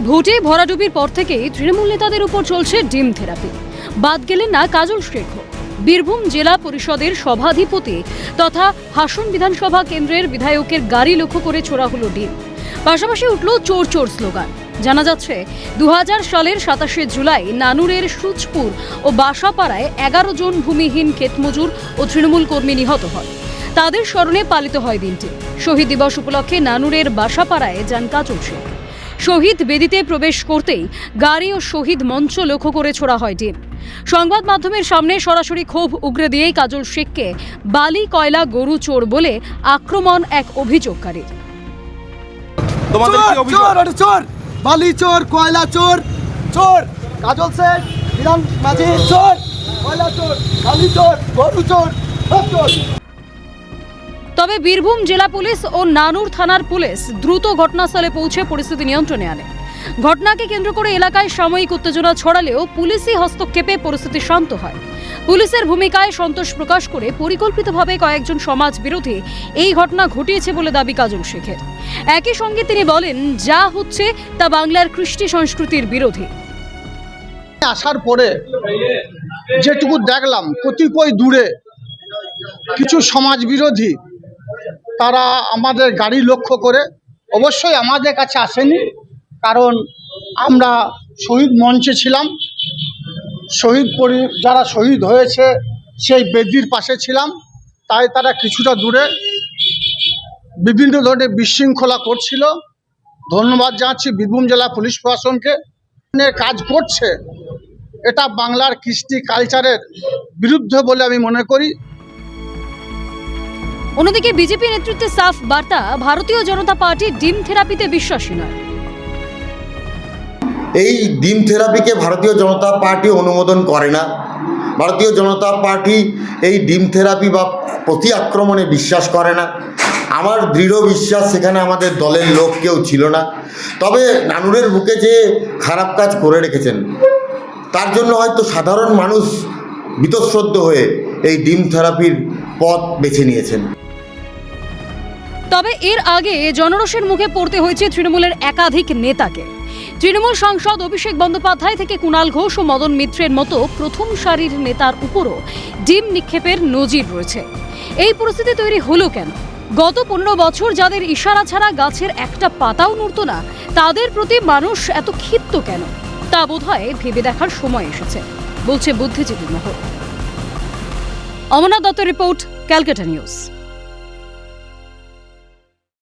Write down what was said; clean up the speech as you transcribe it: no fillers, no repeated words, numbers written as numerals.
ভোটে ভরাডুবির পর থেকেই তৃণমূল নেতাদের উপর চলছে ডিম থেরাপি। বাদ গেলেন না কাজল শেখ। বীরভূম জেলা পরিষদের সভাধিপতি তথা হাসন বিধানসভা কেন্দ্রের বিধায়কের গাড়ি লক্ষ্য করে ছোড়া হলো ডিম। পাশাপাশি উঠল চোর চোর স্লোগান। জানা যাচ্ছে 2000 সালের 27শে জুলাই নানুরের সুচপুর ও বাসাপাড়ায় 11 জন ভূমিহীন ক্ষেতমজুর ও তৃণমূল কর্মী নিহত হয়। তাদের স্মরণে পালিত হয় দিনটি। শহীদ দিবস উপলক্ষে নানুরের বাসাপাড়ায় যান কাজল শেখ। শহীদ বেদিতে প্রবেশ করতেই গাড়ি ও শহীদ মঞ্চ লক্ষ্য করে ছোড়া হয় ডিম। সংবাদ মাধ্যমের সামনে সরাসরি ক্ষোভ উগরে দিয়েই কাজল শেখকে বালি কয়লা গরু চোর বলে আক্রমণ এক অভিযোগকারীর। বালি চোর, কয়লা চোর, চোর কাজল শেখ, বিধান মাঝি চোর, কয়লা চোর, বালি চোর, গরু চোর, সব চোর। তবে বীরভূম জেলা পুলিশ ও নানুর থানার পুলিশ দ্রুত ঘটনাস্থলে পৌঁছে পরিস্থিতি নিয়ন্ত্রণে আনে। ঘটনাকে কেন্দ্র করে এলাকায় সাময়িক উত্তেজনা ছড়ালেও পুলিশি হস্তক্ষেপে পরিস্থিতি শান্ত হয়। পুলিশের ভূমিকায় সন্তোষ প্রকাশ করে পরিকল্পিতভাবে কয়েকজন সমাজ বিরোধী এই ঘটনা ঘটিয়েছে বলে দাবি কাজল শেখের। একই সঙ্গে তিনি বলেন, যা হচ্ছে তা বাংলার কৃষ্টি সংস্কৃতির বিরোধী। আসার পরে যেটুকু দেখলাম, কতিপয় দূরে কিছু সমাজ বিরোধী তারা আমাদের গাড়ি লক্ষ্য করে, অবশ্যই আমাদের কাছে আসেনি, কারণ আমরা শহীদ মঞ্চে ছিলাম, যারা শহীদ হয়েছে সেই বেদির পাশে ছিলাম, তাই তারা কিছুটা দূরে বিভিন্ন ধরনের বিশৃঙ্খলা করছিল। ধন্যবাদ জানাচ্ছি বীরভূম জেলা পুলিশ প্রশাসনকে। কাজ করছে, এটা বাংলার কৃষ্টি কালচারের বিরুদ্ধে বলে আমি মনে করি। অন্যদিকে বিজেপি নেতৃত্বে সাফ বার্তা, ভারতীয় জনতা পার্টি ডিম থেরাপিতে বিশ্বাসী নয়। এই ডিম থেরাপিকে ভারতীয় জনতা পার্টি অনুমোদন করে না। ভারতীয় জনতা পার্টি এই ডিম থেরাপি বা প্রতি আক্রমণে বিশ্বাস করে না। আমার দৃঢ় বিশ্বাস সেখানে আমাদের দলের লোক কেউ ছিল না। তবে নানুরের বুকে যে খারাপ কাজ করে রেখেছেন, তার জন্য হয়তো সাধারণ মানুষ বীতশ্রদ্ধ হয়ে এই ডিম থেরাপির পথ বেছে নিয়েছেন। তবে এর আগে জনরোষের মুখে পড়তে হয়েছে তৃণমূলের একাধিক নেতাকে। তৃণমূল সাংসদ অভিষেক বন্দ্যোপাধ্যায় থেকে কুণাল ঘোষ ও মদন মিত্রের মতো প্রথম সারির নেতার উপরও ডিম নিক্ষেপের নজির রয়েছে। এই পরিস্থিতি তৈরি হলো কেন? গত 15 বছর যাদের ইশারা ছাড়া গাছের একটা পাতাও নড়ত না, তাদের প্রতি মানুষ এত ক্ষিপ্ত কেন? তা বোধহয় ভেবে দেখার সময় এসেছে, বলছে বুদ্ধিজীবী মহল। অমরনাথ দত্তের রিপোর্ট, ক্যালকাটা নিউজ।